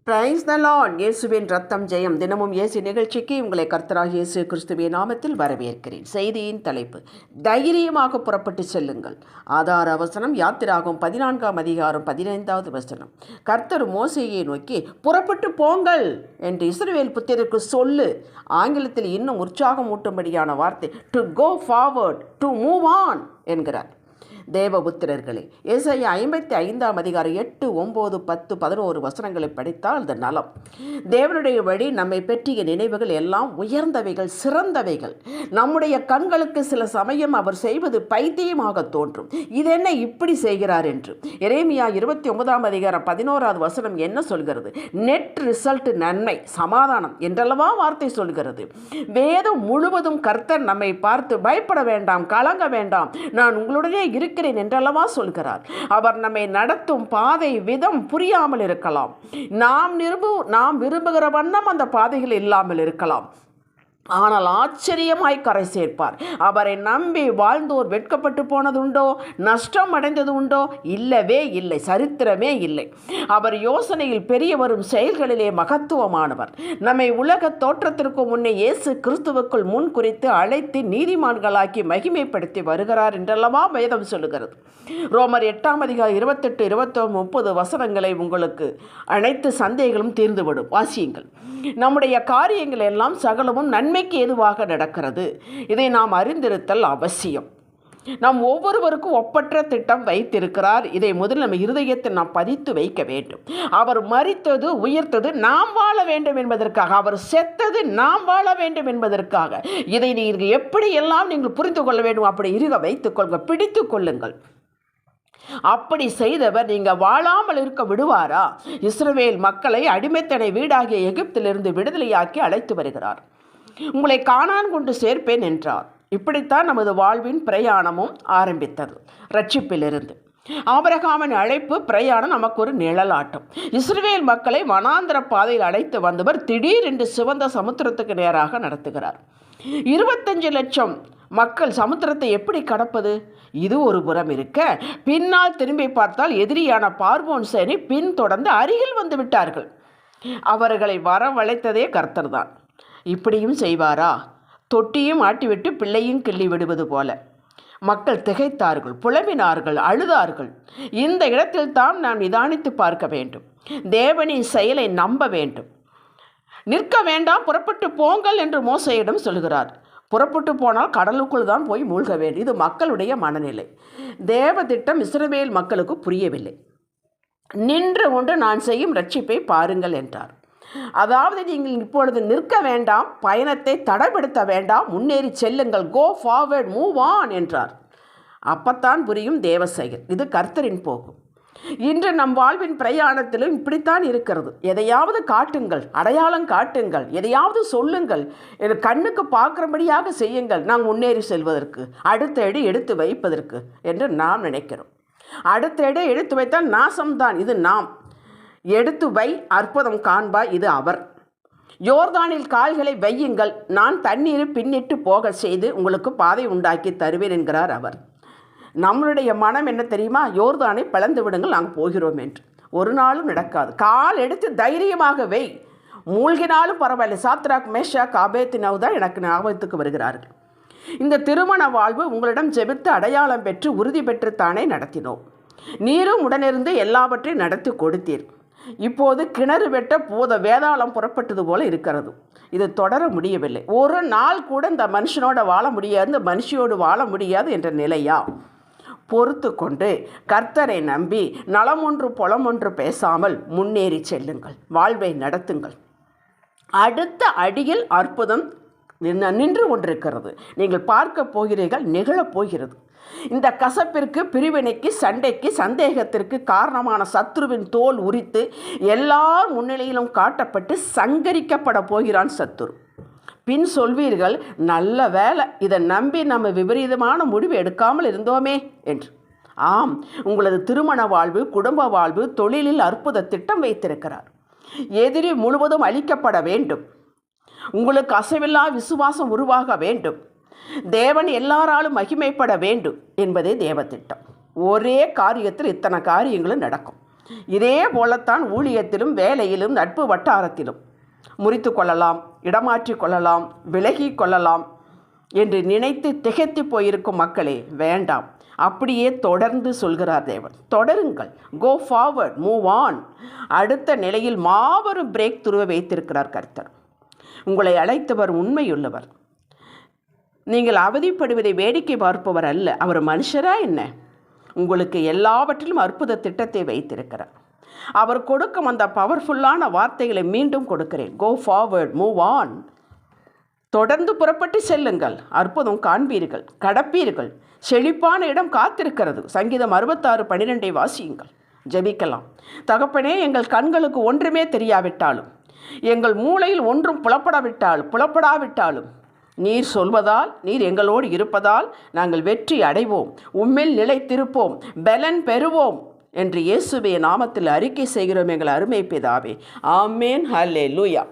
Praise the Lord. இயேசுவின் ரத்தம் ஜெயம். தினமும் இயேசு நிகழ்ச்சிக்கு உங்களை கர்த்தராகிய இயேசு கிறிஸ்துவின் நாமத்தில் வரவேற்கிறேன். செய்தியின் தலைப்பு, தைரியமாக புறப்பட்டு செல்லுங்கள். ஆதார வசனம் யாத்திராகும் 14ஆம் அதிகாரம் 15வது வசனம். கர்த்தர் மோசேயை நோக்கி, புறப்பட்டு போங்கள் என்று இஸ்ரவேல் புத்திரருக்கு சொல்லு. ஆங்கிலத்தில் இன்னும் உற்சாகமூட்டும்படியான வார்த்தை to go forward, to move on என்கிறார். தேவபுத்திரர்களே, ஏசாயா 55ஆம் அதிகாரம் 8, 9, 10, 11 வசனங்களை படித்தால் அது நலம். தேவனுடைய வழி நம்மை பற்றிய நினைவுகள் எல்லாம் உயர்ந்தவைகள், சிறந்தவைகள். நம்முடைய கண்களுக்கு சில சமயம் அவர் செய்வது பைத்தியமாக தோன்றும். இது என்ன இப்படி செய்கிறார் என்று. எரேமியா 29ஆம் அதிகாரம் 11வது வசனம் என்ன சொல்கிறது? நெட் ரிசல்ட், நன்மை, சமாதானம் என்றல்லவா வார்த்தை சொல்கிறது. வேதம் முழுவதும் கர்த்தர் நம்மை பார்த்து பயப்பட வேண்டாம், கலங்க வேண்டாம், நான் உங்களுடனே இருக்கிறேன் என்றல்லவா சொல்கிறார். அவர் நம்மை நடத்தும் பாதை விதம் புரியாமல் இருக்கலாம். நாம் விரும்புகிற வண்ணம் அந்த பாதைகள் இல்லாமல் இருக்கலாம். ஆனால் ஆச்சரியமாய் கரை சேர்ப்பார். அவரை நம்பி வாழ்ந்தோர் வெட்கப்பட்டு போனதுண்டோ, நஷ்டம் அடைந்தது உண்டோ? இல்லவே இல்லை, சரித்திரமே இல்லை. அவர் யோசனையில் பெரியவரும் செயல்களிலே மகத்துவமானவர். நம்மை உலக தோற்றத்திற்கு முன்னே இயேசு கிறிஸ்துவுக்குள் முன் குறித்து அழைத்து நீதிமான்களாக்கி மகிமைப்படுத்தி வருகிறார் என்றல்லவா வேதம் சொல்லுகிறது. ரோமர் 8ஆம் அதிகாரம் 28, 29, 30 வசனங்களை உங்களுக்கு அனைத்து சந்தேகங்களும் தீர்ந்துவிடும். வாசியுங்கள். நம்முடைய காரியங்கள் எல்லாம் சகலமும் நன்மைக்கு ஏதுவாக நடக்கிறது. இதை நாம் அறிந்திருத்தல் அவசியம். நாம் ஒவ்வொருவருக்கும் ஒப்பற்ற திட்டம் வைத்திருக்கிறார். இதை முதல் நம்ம இருதயத்தில் நாம் பதித்து வைக்க வேண்டும். அவர் மரித்தது, உயிர்த்தது நாம் வாழ வேண்டும் என்பதற்காக. அவர் செத்தது நாம் வாழ வேண்டும் என்பதற்காக. இதை நீங்கள் எப்படியெல்லாம் நீங்கள் புரிந்து கொள்ள வேண்டும், அப்படி இருக வைத்துக் கொள்ளுங்கள், பிடித்து கொள்ளுங்கள். அப்படி செய்தவர் நீங்கள் வாழாமல் இருக்க விடுவாரா? இஸ்ரவேல் மக்களை அடிமைத்தனை வீடாகிய எகிப்திலிருந்து விடுதலையாக்கி அழைத்து வருகிறார். உங்களை கானான் கொண்டு சேர்ப்பேன் என்றார். இப்படித்தான் நமது வாழ்வின் பிரயாணமும் ஆரம்பித்தது. ரட்சிப்பிலிருந்து ஆபிரகாமின் அழைப்பு பிரயாணம் நமக்கு ஒரு நிழலாட்டம். இஸ்ரவேல் மக்களை வனாந்திர பாதையில் அழைத்து வந்தவர் திடீரென்று சிவந்த சமுத்திரத்துக்கு நேராக நடத்துகிறார். 25 லட்சம் மக்கள் சமுத்திரத்தை எப்படி கடப்பது? இது ஒரு புறம் இருக்க, பின்னால் திரும்பி பார்த்தால் எதிரியான பார்வோன் சேனை பின்தொடர்ந்து அருகில் வந்து விட்டார்கள். அவர்களை வரவழைத்ததே கர்த்தர் தான். இப்படியும் செய்வாரா? தொட்டியும் ஆட்டிவிட்டு பிள்ளையும் கிள்ளி விடுவது போல. மக்கள் திகைத்தார்கள், புலம்பினார்கள், அழுதார்கள். இந்த இடத்தில் தான் நாம் நிதானித்து பார்க்க வேண்டும். தேவனின் செயலை நம்ப வேண்டும். நிற்க வேண்டாம், புறப்பட்டு போங்கள் என்று மோசேயிடம் சொல்கிறார். புறப்பட்டு போனால் கடலுக்குள் தான் போய் மூழ்க வேண்டும். இது மக்களுடைய மனநிலை. தேவ திட்டம் இஸ்ரவேல் மக்களுக்கு புரியவில்லை. நின்று கொண்டு நான் செய்யும் ரட்சிப்பை பாருங்கள் என்றார். அதாவது நீங்கள் இப்பொழுது நிற்க வேண்டாம், பயணத்தை தடைப்படுத்த வேண்டாம், முன்னேறி செல்லுங்கள், கோ ஃபார்வர்ட், மூவ் ஆன் என்றார். அப்பத்தான் புரியும் தேவ செயல். இது கர்த்தரின் போக்கு. இன்று நம் வாழ்வின் பிரயாணத்திலும் இப்படித்தான் இருக்கிறது. எதையாவது காட்டுங்கள், அடையாளம் காட்டுங்கள், எதையாவது சொல்லுங்கள், கண்ணுக்கு பார்க்குறபடியாக செய்யுங்கள், நாம் முன்னேறி செல்வதற்கு, அடுத்த அடி எடுத்து வைப்பதற்கு என்று நாம் நினைக்கிறோம். அடுத்த அடி எடுத்து வைத்தால் நாசம்தான். இது நாம் எடுத்து வை, அற்புதம் காண்பாய், இது அவர். யோர்தானில் கால்களை வையுங்கள், நான் தண்ணீரை பின்னிட்டு போக செய்து உங்களுக்கு பாதை உண்டாக்கி தருவேன் என்கிறார் அவர். நம்மளுடைய மனம் என்ன தெரியுமா? யோர்தானை பிளந்து விடுங்கள், நாங்கள் போகிறோம் என்று. ஒரு நாளும் நடக்காது. கால் எடுத்து தைரியமாக வை, மூழ்கினாலும் பரவாயில்லை. சாத்ராக், மேஷாக், ஆபேத்நேகோ தான் எனக்கு ஞாபகத்துக்கு வருகிறார்கள். இந்த திருமண வாழ்வு உங்களிடம் ஜெபித்து அடையாளம் பெற்று உறுதி பெற்றுத்தானே நடத்தினோம். நீரும் உடனிருந்து எல்லாவற்றையும் நடத்தி கொடுத்தீர். இப்போது கிணறு வெட்ட வேதாளம் புறப்பட்டது போல இருக்கிறது. இது தொடர முடியவில்லை. ஒரு நாள் கூட இந்த மனுஷனோட வாழ முடியாது, இந்த மனுஷியோடு வாழ முடியாது என்ற நிலையா? பொறுத்து கொண்டு கர்த்தரை நம்பி நலம் ஒன்று புலம் ஒன்று பேசாமல் முன்னேறி செல்லுங்கள், வாழ்வை நடத்துங்கள். அடுத்த அடியில் அற்புதம் நின்று கொண்டிருக்கிறது. நீங்கள் பார்க்க போகிறீர்கள், நிகழப் போகிறது. இந்த கசப்பிற்கு, பிரிவினைக்கு, சண்டைக்கு, சந்தேகத்திற்கு காரணமான சத்ருவின் தோல் உரித்து எல்லார் முன்னிலையிலும் காட்டப்பட்டு சங்கரிக்கப்பட போகிறான் சத்துரு. பின் சொல்வீர்கள், நல்ல வேலை, இதை நம்பி நம்ம விபரீதமான முடிவு எடுக்காமல் இருந்தோமே என்று. ஆம், உங்களது திருமண வாழ்வு, குடும்ப வாழ்வு, தொழிலில் அற்புத திட்டம் வைத்திருக்கிறார். எதிரி முழுவதும் அழிக்கப்பட வேண்டும். உங்களுக்கு அசைவில்லா விசுவாசம் உருவாக வேண்டும். தேவன் எல்லாராலும் மகிமைப்பட வேண்டும் என்பதே தேவ திட்டம். ஒரே காரியத்தில் இத்தனை காரியங்களும் நடக்கும். இதே போலத்தான் ஊழியத்திலும் வேலையிலும் நட்பு வட்டாரத்திலும் முறித்து கொள்ளலாம், இடமாற்றி கொள்ளலாம், விலகி கொள்ளலாம் என்று நினைத்து திகைத்து போயிருக்கும் மக்களே, வேண்டாம். அப்படியே தொடர்ந்து சொல்கிறார் தேவன். தொடருங்கள், கோ ஃபார்வர்ட், மூவ் ஆன். அடுத்த நிலையில் மாபெரும் பிரேக் துருவ வைத்திருக்கிறார் கர்த்தர். உங்களை அழைத்தவர் உண்மையுள்ளவர். நீங்கள் அவதிப்படுவதை வேடிக்கை பார்ப்பவர் அல்ல. அவர் மனுஷரா என்ன? உங்களுக்கு எல்லாவற்றிலும் அற்புத திட்டத்தை வைத்திருக்கிறார். அவர் கொடுக்கும் அந்த பவர்ஃபுல்லான வார்த்தைகளை மீண்டும் கொடுக்கிறேன். Go forward, move on. தொடர்ந்து புறப்பட்டு செல்லுங்கள். அற்புதம் காண்பீர்கள், கடப்பீர்கள். செழிப்பான இடம் காத்திருக்கிறது. சங்கீதம் 66:12 வாசியுங்கள். ஜெபிக்கலாம். தகப்பனே, எங்கள் கண்களுக்கு ஒன்றுமே தெரியாவிட்டாலும், எங்கள் மூளையில் ஒன்றும் புலப்படாவிட்டாலும் நீர் சொல்வதால், நீர் எங்களோடு இருப்பதால் நாங்கள் வெற்றி அடைவோம், உம்மில் நிலைத்திருப்போம், பலன் பெறுவோம் என்று இயேசுவின் நாமத்தில் அறிக்கை செய்கிறோம் எங்கள் அருமை பிதாவே. ஆமேன். ஹல்லேலூயா.